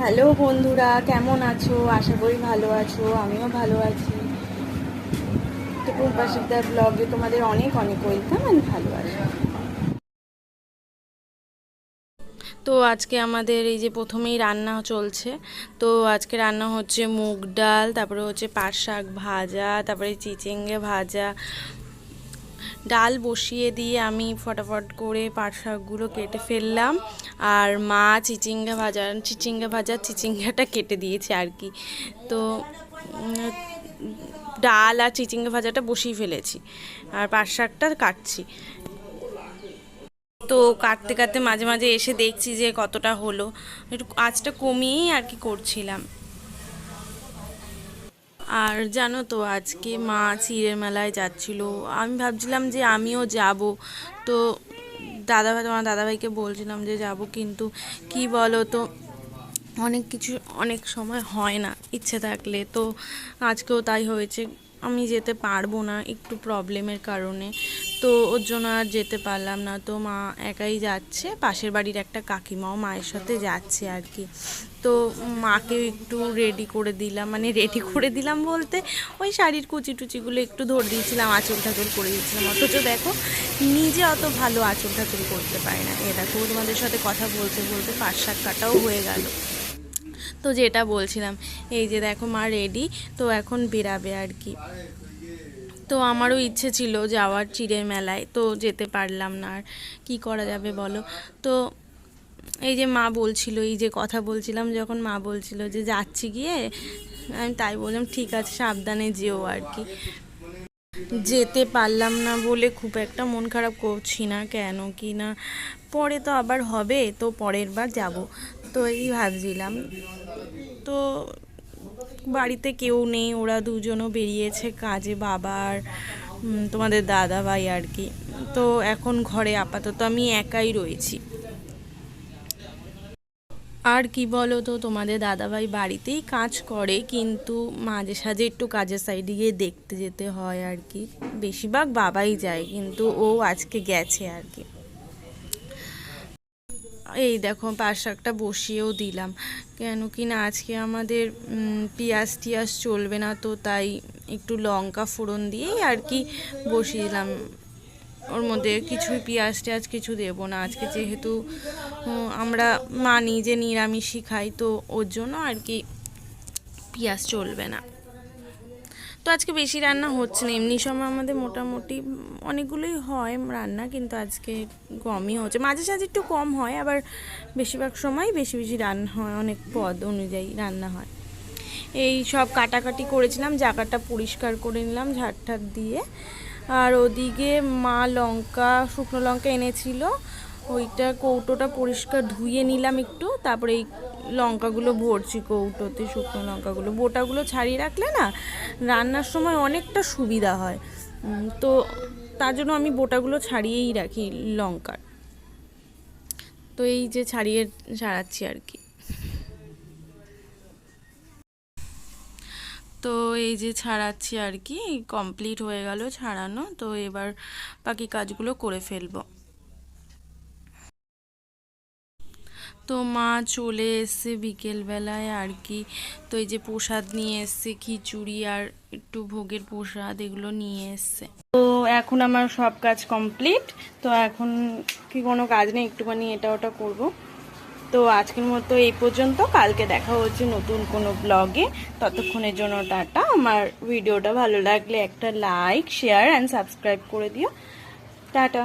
Hello বন্ধুরা, কেমন আছো? আশা করি ভালো আছো। আমিও ভালো আছি। তো প্রবাসীদার ব্লগে তোমাদের অনেক অনেক ওয়েলকাম। আমি ভালো আছি। তো আজকে আমাদের এই যে প্রথমেই রান্না চলছে। তো আজকে রান্না হচ্ছে মুগ ডাল, তারপরে হচ্ছে পাট শাক ভাজা, তারপরে চিচিঙ্গে ভাজা। ডাল বসিয়ে দিয়ে আমি ফটাফট করে পাট শাকগুলো কেটে ফেললাম, আর মা চিচিঙ্গাটা কেটে দিয়েছে আর কি। তো ডাল আর চিচিঙ্গা ভাজাটা বসিয়ে ফেলেছি, আর পাট শাকটা কাটছি। তো কাটতে কাটতে মাঝে মাঝে এসে দেখছি যে কতটা হলো, একটু আঁচটা কমিয়েই আর কি করছিলাম। আর জানো তো আজকে মা চিড়ের মেলায় যাচ্ছিল, আমি ভাবছিলাম যে আমিও যাব। তো তোমার দাদাভাইকে বলছিলাম যে যাব, কিন্তু কি বলো তো, অনেক কিছু অনেক সময় হয় না ইচ্ছে থাকলে। তো আজকেও তাই হয়েছে, আমি যেতে পারবো না একটু প্রবলেমের কারণে। তো ওর জন্য আর যেতে পারলাম না। তো মা একাই যাচ্ছে, পাশের বাড়ির একটা কাকিমাও মায়ের সাথে যাচ্ছে আর কি। তো মাকেও একটু রেডি করে দিলাম, মানে রেডি করে দিলাম বলতে ওই শাড়ির কুচি টুচিগুলো একটু ধরে দিয়েছিলাম, আঁচল ঠাচল করে দিয়েছিলাম। অথচ দেখো নিজে অত ভালো আঁচল ঠাচল করতে পারে না। এ দেখো তোমাদের সাথে কথা বলতে বলতে পাট শাক কাটাও হয়ে গেল। তো যেটা বলছিলাম, এই যে দেখো মা রেডি, তো এখন বেরাবে আর কি। তো আমারও ইচ্ছে ছিল যাওয়ার চিড়ের মেলায়, তো যেতে পারলাম না। আর কী করা যাবে বলো। তো এই যে মা বলছিল, এই যে কথা বলছিলাম যখন, মা বলছিল যে যাচ্ছি গিয়ে, আমি তাই বললাম ঠিক আছে সাবধানে যেও আর কি। যেতে পারলাম না বলে খুব একটা মন খারাপ করছি না, কেন কি না পরে তো আবার হবে, তো পরের বার যাব। তো এই ভাবছিলাম। তো বাড়িতে কেউ নেই, ওরা দুজনও বেরিয়েছে কাজে, বাবার তোমাদের দাদা ভাই আর কি। তো এখন ঘরে আপাতত আমি একাই রয়েছি। আর কি বলো তো, তোমাদের দাদাভাই বাড়িতেই কাজ করে, কিন্তু মাঝে সাঝে একটু কাজের সাইডে গিয়ে দেখতে যেতে হয় আর কি। বেশিরভাগ বাবাই যায়, কিন্তু ও আজকে গেছে আর কি। এই দেখো পাট শাকটা বসিয়েও দিলাম, কেন কি না আজকে আমাদের পেঁয়াজ টিয়াজ চলবে না, তো তাই একটু লঙ্কা ফোড়ন দিয়েই আর কি বসিয়ে দিলাম। ওর মধ্যে কিছুই পেঁয়াজ টিয়াজ কিছু দেবো না আজকে, যেহেতু আমরা মানি যে নিরামিষই খাই, তো ওর জন্য আর কি পেঁয়াজ চলবে না। তো আজকে বেশি রান্না হচ্ছে না, এমনি সময় আমাদের মোটামুটি অনেকগুলোই হয় রান্না, কিন্তু আজকে কমই হচ্ছে। মাঝে সাঝে একটু কম হয়, আবার বেশিরভাগ সময় বেশি বেশি রান্না হয়, অনেক পদ অনুযায়ী রান্না হয়। এই সব কাটাকাটি করেছিলাম, জায়গাটা পরিষ্কার করে নিলাম ঝাড় ঠাড় দিয়ে। আর ওদিকে মা শুকনো লঙ্কা এনেছিল, ওইটা কৌটোটা পরিষ্কার ধুয়ে নিলাম একটু, তারপরে এই লঙ্কাগুলো ভরছি কৌটোতে। শুকনো লঙ্কাগুলো বোটাগুলো ছাড়িয়ে রাখলে না রান্নার সময় অনেকটা সুবিধা হয়। তো তার জন্য আমি বোটাগুলো ছাড়িয়েই রাখি লঙ্কার। তো এই যে ছাড়াচ্ছি আর কি। তো এই যে ছাড়াচ্ছি আর কি, কমপ্লিট হয়ে গেল ছাড়ানো। তো এবার বাকি কাজগুলো করে ফেলবো। তো মা চলে এসছে বিকেলবেলায় আর কি। তো এই যে প্রসাদ নিয়ে এসছে, খিচুড়ি আর একটু ভোগের প্রসাদ, এগুলো নিয়ে এসছে। তো এখন আমার সব কাজ কমপ্লিট। তো এখন কি কোনো কাজ নেই, একটুখানি এটা ওটা করব। তো আজকের মতো এই পর্যন্ত, কালকে দেখা হচ্ছে নতুন কোনো ব্লগে। ততক্ষণের জন্য টাটা। আমার ভিডিওটা ভালো লাগলে একটা লাইক, শেয়ার অ্যান্ড সাবস্ক্রাইব করে দিও। টাটা।